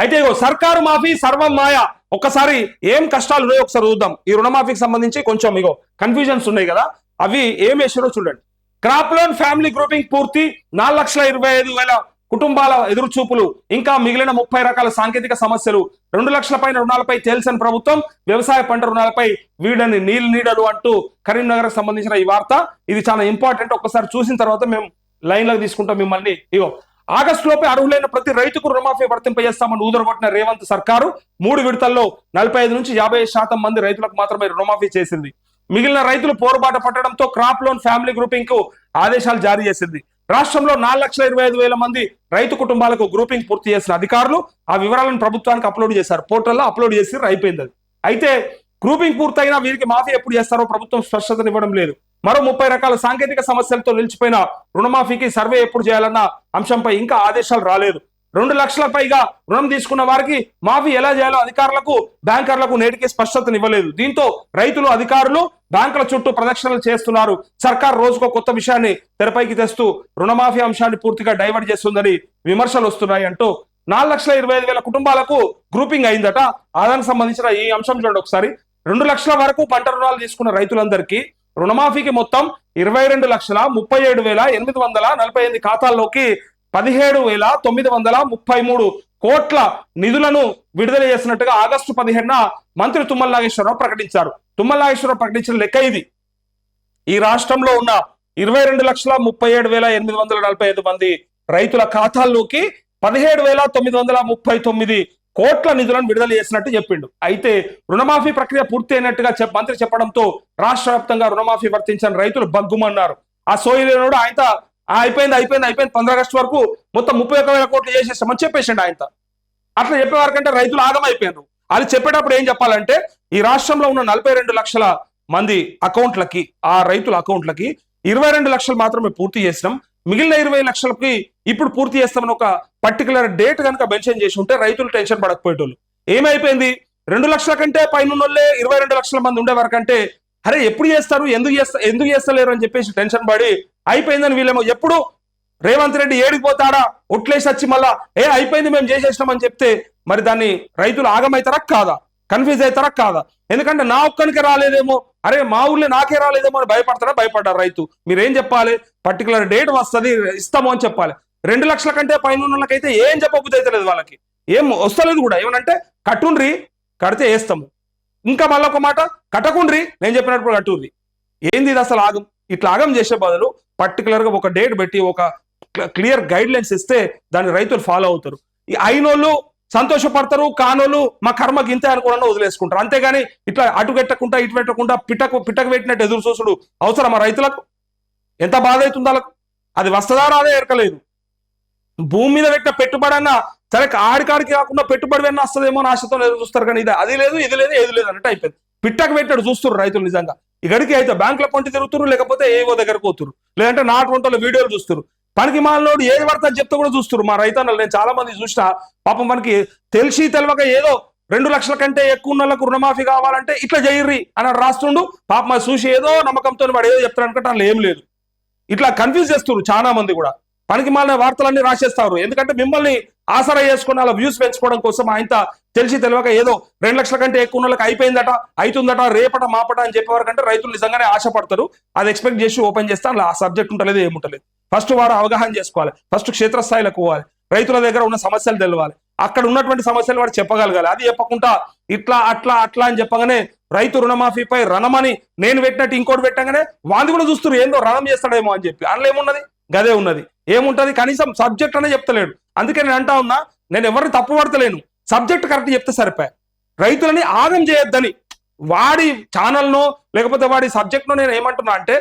అయితే సర్కారు మాఫీ సర్వం మాయ. ఒక్కసారి ఏం కష్టాలు ఉన్నాయో ఒకసారి చూద్దాం. ఈ రుణమాఫీకి సంబంధించి కొంచెం కన్ఫ్యూజన్స్ ఉన్నాయి కదా, అవి ఏం వేసారో చూడండి. క్రాప్ లోన్ ఫ్యామిలీ గ్రూపింగ్ పూర్తి, 4,25,000 కుటుంబాల ఎదురుచూపులు, ఇంకా మిగిలిన 30 రకాల సాంకేతిక సమస్యలు, 2 లక్షల పైన రుణాలపై తేల్సిన ప్రభుత్వం, వ్యవసాయ పంట రుణాలపై వీడని నీడలు అంటూ కరీంనగర్ కి సంబంధించిన ఈ వార్త. ఇది చాలా ఇంపార్టెంట్. ఒక్కసారి చూసిన తర్వాత మేము లైన్ లోకి తీసుకుంటాం మిమ్మల్ని. ఆగస్టు లోపే అర్హులైన ప్రతి రైతుకు రుణమాఫీ వర్తింపజేస్తామని ఊదరగొట్టిన రేవంత్ సర్కారు 3 విడతల్లో 45 నుంచి 50% మంది రైతులకు మాత్రమే రుణమాఫీ చేసింది. మిగిలిన రైతులు పోరుబాట పట్టడంతో క్రాప్ లోన్ ఫ్యామిలీ గ్రూపింగ్ కు ఆదేశాలు జారీ చేసింది. రాష్ట్రంలో 4,25,000 మంది రైతు కుటుంబాలకు గ్రూపింగ్ పూర్తి చేసిన అధికారులు ఆ వివరాలను ప్రభుత్వానికి అప్లోడ్ చేశారు. పోర్టల్లో అప్లోడ్ చేసి అయిపోయింది అది. అయితే గ్రూపింగ్ పూర్తయినా వీరికి మాఫీ ఎప్పుడు చేస్తారో ప్రభుత్వం స్పష్టతనివ్వడం లేదు. మరో 30 రకాల సాంకేతిక సమస్యలతో నిలిచిపోయిన రుణమాఫీకి సర్వే ఎప్పుడు చేయాలన్న అంశంపై ఇంకా ఆదేశాలు రాలేదు. 2 లక్షల పైగా రుణం తీసుకున్న వారికి మాఫీ ఎలా చేయాలో అధికారులకు బ్యాంకర్లకు నేటికి స్పష్టతనివ్వలేదు. దీంతో రైతులు అధికారులు బ్యాంకుల చుట్టూ ప్రదక్షిణలు చేస్తున్నారు. సర్కార్ రోజుకో కొత్త విషయాన్ని తెరపైకి తెస్తూ రుణమాఫీ అంశాన్ని పూర్తిగా డైవర్ట్ చేస్తుందని విమర్శలు వస్తున్నాయి అంటూ 4,25,000 కుటుంబాలకు గ్రూపింగ్ అయిందట. దానికి సంబంధించిన ఈ అంశం చూడండి ఒకసారి. 2 లక్షల వరకు పంట రుణాలు తీసుకున్న రైతులందరికీ రుణమాఫీకి మొత్తం 22,37,848 ఖాతాల్లోకి 17,933 కోట్ల నిధులను విడుదల చేసినట్టుగా ఆగస్టు 17న మంత్రి తుమ్మల నాగేశ్వరరావు ప్రకటించారు. తుమ్మల నాగేశ్వరరావు ప్రకటించిన లెక్క ఇది. ఈ రాష్ట్రంలో ఉన్న 22,37,845 మంది రైతుల ఖాతాల్లోకి 17,939 కోట్ల నిధులను విడుదల చేసినట్టు చెప్పిండు. అయితే రుణమాఫీ ప్రక్రియ పూర్తి అయినట్టుగా మంత్రి చెప్పడంతో రాష్ట్ర వ్యాప్తంగా రుణమాఫీ వర్తించిన రైతులు బగ్గుమన్నారు. ఆ సోయిలేనోడు ఆయన అయిపోయింది 15 ఆగస్టు వరకు మొత్తం 31,000 కోట్లు చేసేస్తామని చెప్పేసిండు ఆయన. అట్లా చెప్పేవారికంటే రైతులు ఆగమైపోయినారు. అది చెప్పేటప్పుడు ఏం చెప్పాలంటే ఈ రాష్ట్రంలో ఉన్న 42 లక్షల మంది అకౌంట్లకి, ఆ రైతుల అకౌంట్లకి 22 లక్షలు మాత్రమే పూర్తి చేసినాం, మిగిలిన 20 లక్షలకి ఇప్పుడు పూర్తి చేస్తామని ఒక పర్టికులర్ డేట్ కనుక మెన్షన్ చేసి ఉంటే రైతులు టెన్షన్ పడకపోయేటోళ్ళు. ఏమైపోయింది, 2 లక్షల కంటే పైన 22 లక్షల మంది ఉండే వరకంటే అరే ఎప్పుడు చేస్తారు, ఎందుకు చేస్తలేరు అని చెప్పేసి టెన్షన్ పడి అయిపోయిందని వీళ్ళేమో ఎప్పుడు రేవంత్ రెడ్డి ఏడిపోతాడా ఒట్లేసి వచ్చి మళ్ళా అయిపోయింది మేము చేసేసినామని చెప్తే మరి దాన్ని రైతులు ఆగమవుతారా కాదా, కన్ఫ్యూజ్ అవుతారా కాదా? ఎందుకంటే నా ఒక్కనికి రాలేదేమో, అరే మా ఊళ్ళో నాకే రాలేదేమో అని భయపడ్డారు రైతు. మీరేం చెప్పాలి, పర్టికులర్ డేట్ వస్తుంది ఇస్తాము అని చెప్పాలి. 2 లక్షల కంటే పైన వాళ్ళకైతే ఏం చెప్పబుద్ధి అయితే లేదు, వాళ్ళకి ఏం వస్తలేదు కూడా. ఏమనంటే కట్టుండ్రి, కడితే వేస్తాము, ఇంకా మళ్ళీ ఒక మాట కట్టకుండ్రి, నేను చెప్పినప్పుడు కట్టుండ్రి. ఏంది ఇది అసలు ఆగం? ఇట్లా ఆగం చేసే బదులు పర్టికులర్ గా ఒక డేట్ పెట్టి ఒక క్లియర్ గైడ్ లైన్స్ ఇస్తే దాన్ని రైతులు ఫాలో అవుతారు. ఈ అయినోళ్ళు సంతోషపడతారు, కానోళ్ళు మా కర్మ గింతే అనుకోవడం వదిలేసుకుంటారు. అంతేగాని ఇట్లా అటు పెట్టకుండా ఇటు పెట్టకుండా పిట్టకు పెట్టినట్టు ఎదురు చూసుడు అవసరం. ఆ రైతులకు ఎంత బాధ అవుతుంది వాళ్ళకు. అది వస్తుందా రాదే ఎరకలేదు. భూమి మీద పెట్టిన పెట్టుబడి అన్నా సరే ఆడికాడికి కాకుండా పెట్టుబడి అన్నా వస్తుందేమో ఆశతో ఎదురు చూస్తారు. కానీ అది లేదు ఇది లేదు ఏది లేదు అన్నట్టు అయిపోయింది. పిట్టకు పెట్టాడు చూస్తున్నారు రైతులు. నిజంగా ఇక్కడికి అయితే బ్యాంకుల పొంటి తిరుగుతున్నారు, లేకపోతే ఏవో దగ్గరకు పోతున్నారు, లేదంటే నాటు వంటల వీడియోలు చూస్తారు. పనికి మాలోడు ఏది పడుతుంది చెప్తే కూడా చూస్తారు మా రైతన్నలు. నేను చాలా మంది చూసిన పాపం మనకి తెలిసి తెలవక ఏదో 2 లక్షల కంటే ఎక్కువ ఉన్న వాళ్ళకు రుణమాఫీ కావాలంటే ఇట్లా చేయర్రి అని రాస్తుండు. పాపం చూసి ఏదో నమ్మకంతో వాడు ఏదో చెప్తారు అనుకుంటే అందులో ఏం లేదు. ఇట్లా కన్ఫ్యూజ్ చేస్తున్నారు చాలా మంది కూడా. పనికి మాలిన వార్తలన్నీ రాసేస్తారు. ఎందుకంటే మిమ్మల్ని ఆసరా చేసుకుని అలా వ్యూస్ పెంచుకోవడం కోసం ఆయన తెలిసి తెలియక ఏదో 2 లక్షల కంటే ఎక్కువ వాళ్ళకి అయిపోయిందట, అవుతుందట, రేపట మాపట అని చెప్పేవారికంటే రైతులు నిజంగానే ఆశపడతారు. అది ఎక్స్పెక్ట్ చేసి ఓపెన్ చేస్తే అలా ఆ సబ్జెక్ట్ ఉంటలేదు ఏముంటలేదు. ఫస్ట్ వారు అవగాహన చేసుకోవాలి, ఫస్ట్ క్షేత్రస్థాయిలకు పోవాలి, రైతుల దగ్గర ఉన్న సమస్యలు తెలవాలి, అక్కడ ఉన్నటువంటి సమస్యలు వాడు చెప్పగలగాలి. అది చెప్పకుండా ఇట్లా అట్లా అట్లా అని చెప్పగానే రైతు రుణమాఫీపై రణమని నేను పెట్టినట్టు ఇంకోటి పెట్టగానే వాళ్ళు కూడా చూస్తారు ఏందో రణం చేస్తాడేమో అని చెప్పి. అందులో ఏమున్నది, గదే ఉన్నది. ఏముంటది, కనీసం సబ్జెక్ట్ అనే చెప్తలేడు. అందుకే నేను అంటా ఉన్నా, నేను ఎవరిని తప్పు పడతలేను, సబ్జెక్ట్ కరెక్ట్ చెప్తే సరిపోయా. రైతులని ఆగం చేయొద్దని వాడి ఛానల్నో లేకపోతే వాడి సబ్జెక్ట్నో నేను ఏమంటున్నా అంటే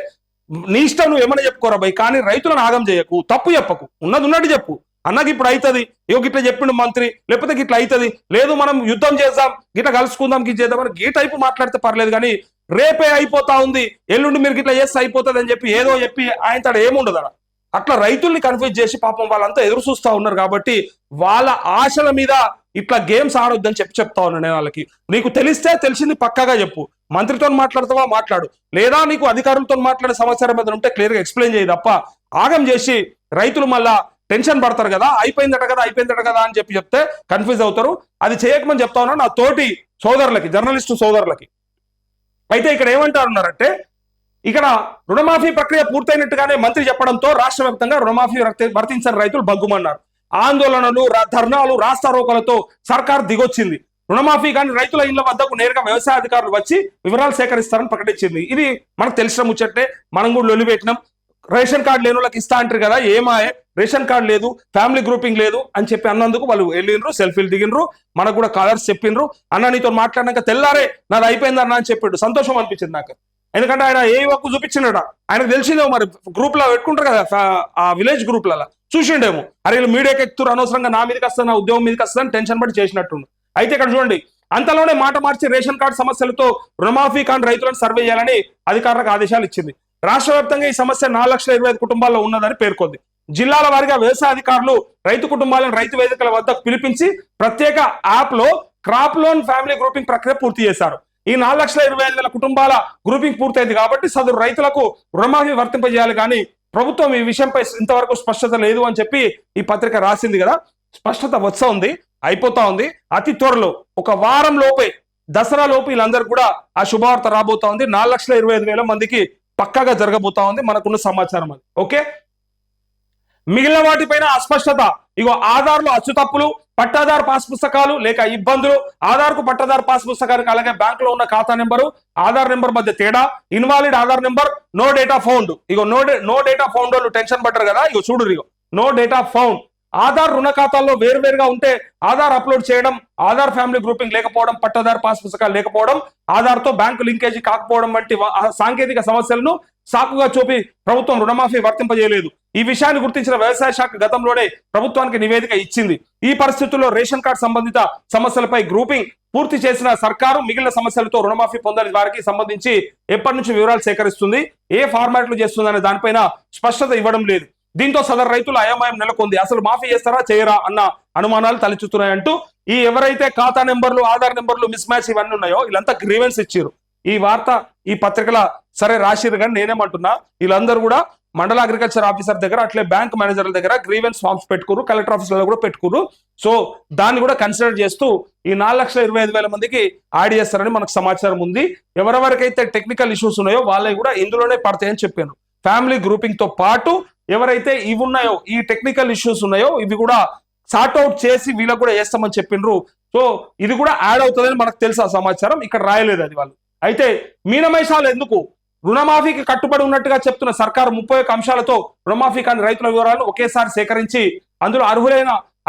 నీ ఇష్టం, నువ్వు ఏమైనా చెప్పుకోరా భయ్, కానీ రైతులను ఆగం చేయకు, తప్పు చెప్పకు, ఉన్నది ఉన్నట్టు చెప్పు. అన్నకి ఇప్పుడు అవుతుంది, గిట్లా చెప్పిండు మంత్రి, లేకపోతే గిట్లా అవుతుంది, లేదు మనం యుద్ధం చేద్దాం, గిట్లా కలుసుకుందాం, గిట్ చేద్దాం అని గీ టైపు మాట్లాడితే పర్లేదు. కానీ రేపే అయిపోతా ఉంది, ఎల్లుండి మీరు గిట్లా చేస్తే అయిపోతుంది అని చెప్పి ఏదో చెప్పి ఆయన తడ ఏముండదు అలా. అట్లా రైతుల్ని కన్ఫ్యూజ్ చేసి పాపం వాళ్ళంతా ఎదురు చూస్తూ ఉన్నారు. కాబట్టి వాళ్ళ ఆశల మీద ఇట్లా గేమ్స్ ఆడొద్దని చెప్తా ఉన్నాను నేను వాళ్ళకి. నీకు తెలిస్తే తెలిసింది పక్కాగా చెప్పు, మంత్రితో మాట్లాడతావా మాట్లాడు, లేదా నీకు అధికారులతో మాట్లాడే సమాచారం మీద ఉంటే క్లియర్గా ఎక్స్ప్లెయిన్ చేయి తప్ప ఆగం చేసి రైతులు మళ్ళా టెన్షన్ పడతారు కదా, అయిపోయిందట కదా అని చెప్తే కన్ఫ్యూజ్ అవుతారు. అది చేయకమని చెప్తా ఉన్నా నా తోటి సోదరులకి, జర్నలిస్టు సోదరులకి. అయితే ఇక్కడ ఏమంటారున్నారంటే, ఇక్కడ రుణమాఫీ ప్రక్రియ పూర్తయినట్టుగానే మంత్రి చెప్పడంతో రాష్ట్ర వ్యాప్తంగా రుణమాఫీ వర్తించని రైతులు బగ్గుమన్నారు. ఆందోళనలు, ధర్నాలు, రాస్తారోకలతో సర్కార్ దిగొచ్చింది. రుణమాఫీ కానీ రైతుల ఇళ్ల వద్దకు నేరుగా వ్యవసాయ అధికారులు వచ్చి వివరాలు సేకరిస్తారని ప్రకటించింది. ఇది మనకు తెలిసిన ముచ్చట్టే, మనం కూడా లొలిపెట్టినాం. రేషన్ కార్డు లేని వాళ్ళకి ఇస్తా అంటారు కదా, ఏమాయే రేషన్ కార్డు లేదు, ఫ్యామిలీ గ్రూపింగ్ లేదు అని చెప్పి అన్నందుకు వాళ్ళు వెళ్ళిండ్రు, సెల్ఫీలు దిగినరు, మనకు కూడా కలర్స్ చెప్పిండ్రు. అన్న నీతో మాట్లాడినాక తెల్లారే నాది అయిపోయిందన్న అని చెప్పాడు. సంతోషం అనిపించింది నాకు, ఎందుకంటే ఆయన ఏ వరకు చూపించినట ఆయనకు తెలిసిందేమో, మరి గ్రూప్ లో పెట్టుకుంటారు కదా ఆ విలేజ్ గ్రూప్లలో చూసిండేమో, అరే వీళ్ళు మీడియాకి ఎక్కుతారు, అనవసరంగా నా మీదకి వస్తా, నా ఉద్యోగం మీదకి వస్తుందని టెన్షన్ పడి చేసినట్టుండు. అయితే ఇక్కడ చూడండి, అంతలోనే మాట మార్చి రేషన్ కార్డు సమస్యలతో రుణమాఫీ కాని రైతులను సర్వే చేయాలని అధికారులకు ఆదేశాలు ఇచ్చింది. రాష్ట్ర వ్యాప్తంగా ఈ సమస్య 4,25,000 కుటుంబాల్లో ఉన్నదని పేర్కొంది. జిల్లాల వారీగా వ్యవసాయ అధికారులు రైతు కుటుంబాలను రైతు వేదికల వద్దకు పిలిపించి ప్రత్యేక యాప్ లో క్రాప్ లోన్ ఫ్యామిలీ గ్రూపింగ్ ప్రక్రియ పూర్తి చేశారు. ఈ 4,25,000 కుటుంబాల గ్రూపింగ్ పూర్తయింది కాబట్టి సదరు రైతులకు రుణమాఫీ వర్తింపజేయాలి, కానీ ప్రభుత్వం ఈ విషయంపై ఇంతవరకు స్పష్టత లేదు అని చెప్పి ఈ పత్రిక రాసింది కదా. స్పష్టత వస్తా ఉంది, అయిపోతా ఉంది. అతి త్వరలో ఒక వారం లోపే, దసరా లోపు వీళ్ళందరూ కూడా ఆ శుభవార్త రాబోతా ఉంది. 4,25,000 మందికి పక్కాగా జరగబోతా ఉంది, మనకున్న సమాచారం అది. ఓకే, మిగిలిన వాటిపైన అస్పష్టత. ఇగో ఆధార్లో అచ్చుతప్పులు, పట్టాదారు పాస్ పుస్తకాలు లేక ఇబ్బందులు, ఆధార్కు పట్టాదారు పాస్ పుస్తకానికి అలాగే బ్యాంకులో ఉన్న ఖాతా నెంబరు ఆధార్ నెంబర్ మధ్య తేడా, invalid Aadhaar number, no data found. ఇగో నో డేటా ఫౌండ్ వాళ్ళు టెన్షన్ పడ్డారు కదా, ఇగో చూడు, ఇగో నో డేటా ఫౌండ్. ఆధార్ రుణ ఖాతాల్లో వేరువేరుగా ఉంటే ఆధార్ అప్లోడ్ చేయడం, ఆధార్ ఫ్యామిలీ గ్రూపింగ్ లేకపోవడం, పట్టాదారు పాస్ పుస్తకాలు లేకపోవడం, ఆధార్తో బ్యాంకు లింకేజీ కాకపోవడం వంటి సాంకేతిక సమస్యలను సాకుగా చూపి ప్రభుత్వం రుణమాఫీ వర్తింపజేయలేదు. ఈ విషయాన్ని గుర్తించిన వ్యవసాయ శాఖ గతంలోనే ప్రభుత్వానికి నివేదిక ఇచ్చింది. ఈ పరిస్థితుల్లో రేషన్ కార్డు సంబంధిత సమస్యలపై గ్రూపింగ్ పూర్తి చేసిన సర్కారు మిగిలిన సమస్యలతో రుణమాఫీ పొందని వారికి సంబంధించి ఎప్పటి నుంచి వివరాలు సేకరిస్తుంది, ఏ ఫార్మాట్లు చేస్తుందనే దానిపైన స్పష్టత ఇవ్వడం లేదు. దీంతో సదరు రైతుల అయోమయం నెలకొంది. అసలు మాఫీ చేస్తారా చేయరా అన్న అనుమానాలు తలెత్తుతున్నాయంటూ ఈ ఎవరైతే ఖాతా నెంబర్లు, ఆధార్ నెంబర్లు మిస్ మ్యాచ్ ఇవన్నీ ఉన్నాయో వీళ్ళంతా గ్రీవెన్స్ ఇచ్చారు. ఈ వార్త ఈ పత్రికల సరే రాసిరు, కానీ నేనేమంటున్నా, వీళ్ళందరూ కూడా మండల అగ్రికల్చర్ ఆఫీసర్ దగ్గర, అట్లే బ్యాంక్ మేనేజర్ల దగ్గర గ్రీవెన్స్ ఫార్మ్స్ పెట్టుకురు, కలెక్టర్ ఆఫీసులలో కూడా పెట్టుకురు. సో దాన్ని కూడా కన్సిడర్ చేస్తూ ఈ 4,25,000 మందికి యాడ్ చేస్తారని మనకు సమాచారం ఉంది. ఎవరెవరికైతే టెక్నికల్ ఇష్యూస్ ఉన్నాయో వాళ్ళవి కూడా ఇందులోనే పడతాయని చెప్పాను. ఫ్యామిలీ గ్రూపింగ్ తో పాటు ఎవరైతే ఇవి ఉన్నాయో, ఈ టెక్నికల్ ఇష్యూస్ ఉన్నాయో ఇవి కూడా సార్ట్అవుట్ చేసి వీళ్ళకి కూడా వేస్తామని చెప్పిండ్రు. సో ఇది కూడా యాడ్ అవుతుందని మనకు తెలుసు, ఆ సమాచారం ఇక్కడ రాయలేదు అది వాళ్ళు. అయితే మీనమేషాలు ఎందుకు? రుణమాఫీకి కట్టుబడి ఉన్నట్టుగా చెప్తున్న సర్కారు 31 అంశాలతో రుణమాఫీ కాని రైతుల వివరాలను ఒకేసారి సేకరించి అందులో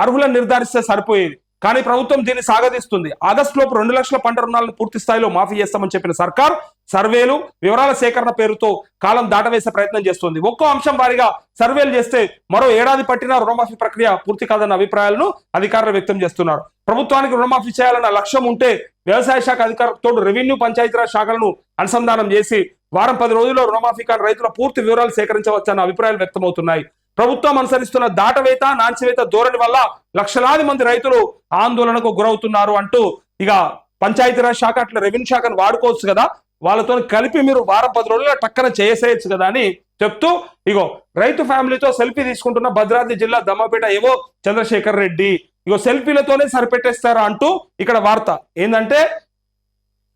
అర్హులను నిర్ధారిస్తే సరిపోయేది. కానీ ప్రభుత్వం దీన్ని సాగదీస్తుంది. ఆగస్టు లోపు 2 లక్షల పంట రుణాలను పూర్తి స్థాయిలో మాఫీ చేస్తామని చెప్పిన సర్కార్ సర్వేలు, వివరాల సేకరణ పేరుతో కాలం దాటవేసే ప్రయత్నం చేస్తుంది. ఒక్కో అంశం వారిగా సర్వేలు చేస్తే మరో ఏడాది పట్టినా రుణమాఫీ ప్రక్రియ పూర్తి కాదన్న అభిప్రాయాలను అధికారులు వ్యక్తం చేస్తున్నారు. ప్రభుత్వానికి రుణమాఫీ చేయాలన్న లక్ష్యం ఉంటే వ్యవసాయ శాఖ అధికారులతో రెవెన్యూ, పంచాయతీరాజ్ శాఖలను అనుసంధానం చేసి వారం 10 రోజుల్లో రుణమాఫీ కాని రైతుల పూర్తి వివరాలు సేకరించవచ్చన్న అభిప్రాయాలు వ్యక్తమవుతున్నాయి. ప్రభుత్వం అనుసరిస్తున్న దాటవేత, నాంచివేత ధోరణి వల్ల లక్షలాది మంది రైతులు ఆందోళనకు గురవుతున్నారు అంటూ ఇక పంచాయతీరాజ్ శాఖ అట్లా రెవెన్యూ శాఖను వాడుకోవచ్చు కదా, వాళ్ళతో కలిపి మీరు వారం 10 రోజుల్లో టక్కన చేసేయచ్చు కదా అని చెప్తూ ఇగో రైతు ఫ్యామిలీతో సెల్ఫీ తీసుకుంటున్న భద్రాద్రి జిల్లా దమ్మపేట ఏవో చంద్రశేఖర్ రెడ్డి. ఇగో సెల్ఫీలతోనే సరిపెట్టేస్తారా అంటూ ఇక్కడ వార్త ఏంటంటే,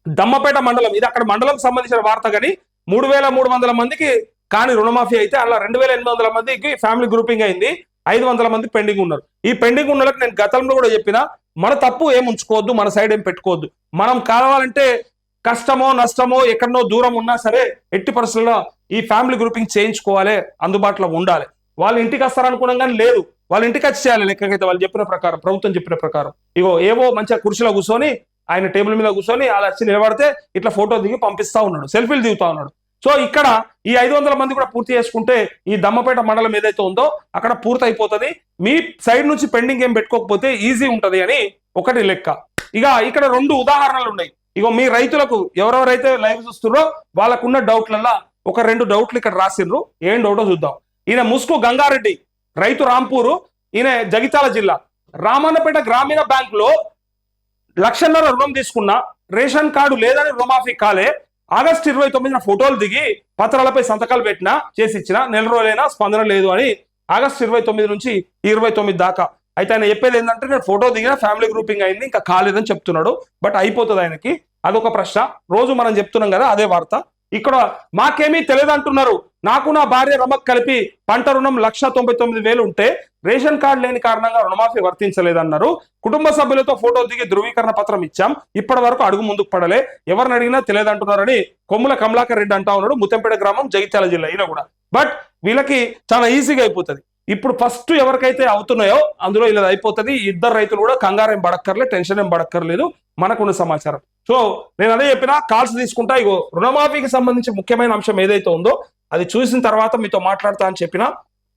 దమ్మపేట మండలం, ఇది అక్కడ మండలం సంబంధించిన వార్త, కానీ 3,300 మందికి కానీ రుణమాఫీ అయితే అలా 2,800 మందికి ఫ్యామిలీ గ్రూపింగ్ అయింది, 500 మంది పెండింగ్ ఉన్నారు. ఈ పెండింగ్ ఉన్న వాళ్ళకి నేను గతంలో కూడా చెప్పిన, మన తప్పు ఏం ఉంచుకోవద్దు, మన సైడ్ ఏం పెట్టుకోవద్దు. మనం కావాలంటే కష్టమో నష్టమో ఎక్కడనో దూరం ఉన్నా సరే ఎట్టి పరిస్థితుల్లో ఈ ఫ్యామిలీ గ్రూపింగ్ చేయించుకోవాలి, అందుబాటులో ఉండాలి. వాళ్ళు ఇంటికి వస్తారనుకున్నాం కానీ లేదు, వాళ్ళ ఇంటికి వచ్చి చేయాలి. లెక్కకైతే వాళ్ళు చెప్పిన ప్రకారం, ప్రభుత్వం చెప్పిన ప్రకారం. ఇగో ఏవో మంచిగా కుర్చీలో కూర్చొని, ఆయన టేబుల్ మీద కూర్చొని అలా వచ్చి నిలబడితే ఇట్లా ఫోటో దిగి పంపిస్తా ఉన్నాడు, సెల్ఫీలు దిగుతా ఉన్నాడు. సో ఇక్కడ ఈ 500 మంది కూడా పూర్తి చేసుకుంటే ఈ దమ్మపేట మండలం ఏదైతే ఉందో అక్కడ పూర్తి అయిపోతుంది. మీ సైడ్ నుంచి పెండింగ్ ఏం పెట్టుకోకపోతే ఈజీ ఉంటది అని ఒకటి లెక్క. ఇక ఇక్కడ 2 ఉదాహరణలు ఉన్నాయి. ఇగో మీ రైతులకు ఎవరెవరైతే లైవ్ చూస్తున్నారో వాళ్ళకున్న డౌట్లల్లా ఒక 2 డౌట్లు ఇక్కడ రాసిండ్రు. ఏం డౌటో చూద్దాం. ఈయన ముస్కు గంగారెడ్డి, రైతు రాంపూరు, ఈయన జగిత్యాల జిల్లా. రామన్నపేట గ్రామీణ బ్యాంక్ లో 1,50,000 రుణం తీసుకున్న, రేషన్ కార్డు లేదని రుణమాఫీ కాలే, ఆగస్టు 29న ఫోటోలు దిగి పత్రాలపై సంతకాలు పెట్టినా, చేసి ఇచ్చిన, నెల రోజులైనా స్పందన లేదు అని ఆగస్టు 29 నుంచి 29 దాకా. అయితే ఆయన చెప్పేది ఏంటంటే నేను ఫోటో దిగిన ఫ్యామిలీ గ్రూపింగ్ అయింది ఇంకా కాలేదని చెప్తున్నాడు. బట్ అయిపోతుంది ఆయనకి. అదొక ప్రశ్న. రోజు మనం చెప్తున్నాం కదా అదే వార్త. ఇక్కడ మాకేమీ తెలియదు అంటున్నారు. నాకు నా భార్య రమక్ కలిపి పంట రుణం 1,99,000 ఉంటే రేషన్ కార్డు లేని కారణంగా రుణమాఫీ వర్తించలేదన్నారు. కుటుంబ సభ్యులతో ఫోటో దిగి ధృవీకరణ పత్రం ఇచ్చాం, ఇప్పటి వరకు అడుగు ముందుకు పడలే, ఎవరిని అడిగినా తెలియదంటున్నారని కొమ్ముల కమలాకర్ రెడ్డి అంటా ఉన్నాడు. ముత్తంపేట గ్రామం, జగిత్యాల జిల్లా. ఈయన కూడా. బట్ వీళ్ళకి చాలా ఈజీగా అయిపోతుంది. ఇప్పుడు ఫస్ట్ ఎవరికైతే అవుతున్నాయో అందులో ఇలా అయిపోతుంది. ఇద్దరు రైతులు కూడా కంగారు ఏం పడక్కర్లేదు, టెన్షన్ ఏం పడక్కర్లేదు. మనకున్న సమాచారం. సో నేను అదే చెప్పినా, కాల్స్ తీసుకుంటా. ఇగో రుణమాఫీకి సంబంధించి ముఖ్యమైన అంశం ఏదైతే ఉందో అది చూసిన తర్వాత మీతో మాట్లాడతా అని చెప్పినా.